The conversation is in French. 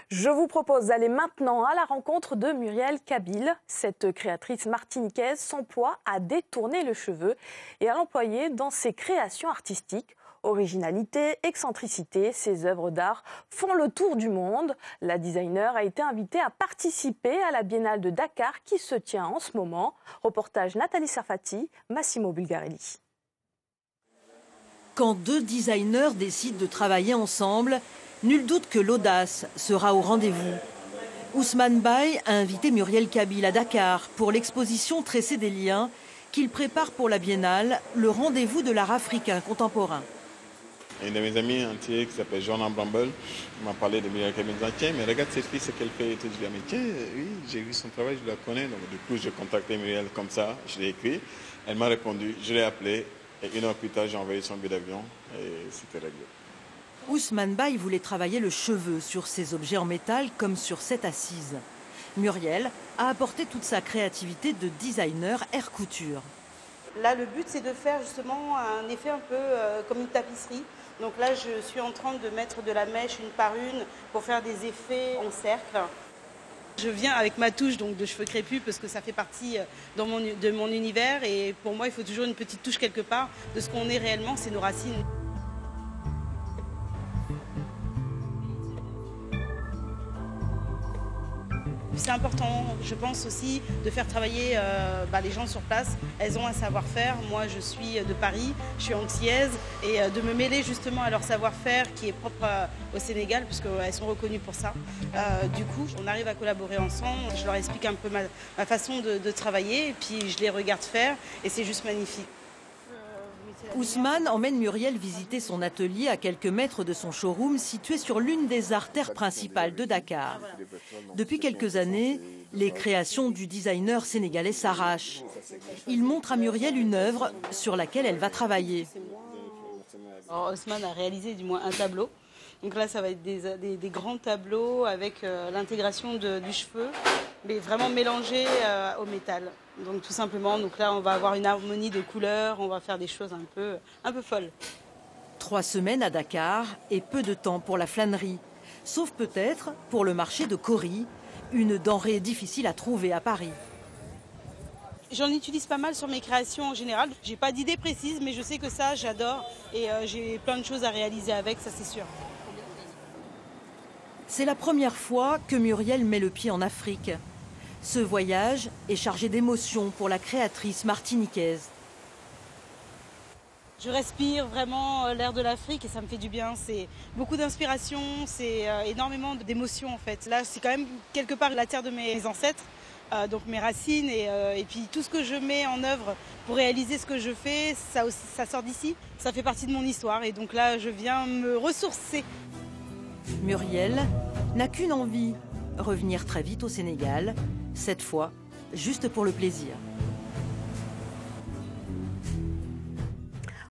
Je vous propose d'aller maintenant à la rencontre de Muriel Kabil. Cette créatrice martiniquaise s'emploie à détourner le cheveu et à l'employer dans ses créations artistiques. Originalité, excentricité, ses œuvres d'art font le tour du monde. La designer a été invitée à participer à la Biennale de Dakar qui se tient en ce moment. Reportage Nathalie Sarfati, Massimo Bulgarelli. Quand deux designers décident de travailler ensemble, nul doute que l'audace sera au rendez-vous. Ousmane Baye a invité Muriel Kabil à Dakar pour l'exposition Tresser des liens qu'il prépare pour la Biennale, le rendez-vous de l'art africain contemporain. Un de mes amis entiers qui s'appelle Jean Bramble m'a parlé de Muriel Kabil. Il m'a dit tiens, mais regarde cette fille, ce qu'elle fait. Et tout. Je lui ai dit mais tiens, oui, j'ai vu son travail, je la connais. Donc du coup, j'ai contacté Muriel comme ça, je l'ai écrit. Elle m'a répondu, je l'ai appelée. Et 1 heure plus tard, j'ai envoyé son billet d'avion et c'était réglé. Ousmane Baye voulait travailler le cheveu sur ces objets en métal comme sur cette assise. Muriel a apporté toute sa créativité de designer air couture. Là, le but, c'est de faire justement un effet un peu comme une tapisserie. Donc là, je suis en train de mettre de la mèche une par une pour faire des effets en cercle. Je viens avec ma touche donc, de cheveux crépus parce que ça fait partie de mon univers et pour moi, il faut toujours une petite touche quelque part de ce qu'on est réellement, c'est nos racines. C'est important, je pense aussi, de faire travailler les gens sur place. Elles ont un savoir-faire. Moi, je suis de Paris, je suis antillaise. Et de me mêler justement à leur savoir-faire qui est propre au Sénégal, puisqu'elles sont reconnues pour ça. Du coup, on arrive à collaborer ensemble. Je leur explique un peu ma façon de travailler. Et puis, je les regarde faire. Et c'est juste magnifique. Ousmane emmène Muriel visiter son atelier à quelques mètres de son showroom situé sur l'une des artères principales de Dakar. Depuis quelques années, les créations du designer sénégalais s'arrachent. Il montre à Muriel une œuvre sur laquelle elle va travailler. Alors, Ousmane a réalisé du moins un tableau. Donc là, ça va être des grands tableaux avec l'intégration du cheveu, mais vraiment mélangé au métal. Donc tout simplement, donc là, on va avoir une harmonie de couleurs, on va faire des choses un peu folles. 3 semaines à Dakar et peu de temps pour la flânerie. Sauf peut-être pour le marché de Kori, une denrée difficile à trouver à Paris. J'en utilise pas mal sur mes créations en général. J'ai pas d'idée précise, mais je sais que ça, j'adore. Et j'ai plein de choses à réaliser avec, ça c'est sûr. C'est la première fois que Muriel met le pied en Afrique. Ce voyage est chargé d'émotions pour la créatrice martiniquaise. Je respire vraiment l'air de l'Afrique et ça me fait du bien. C'est beaucoup d'inspiration, c'est énormément d'émotions en fait. Là, c'est quand même quelque part la terre de mes ancêtres, donc mes racines et puis tout ce que je mets en œuvre pour réaliser ce que je fais, ça sort d'ici. Ça fait partie de mon histoire et donc là, je viens me ressourcer. Muriel n'a qu'une envie, revenir très vite au Sénégal, cette fois juste pour le plaisir.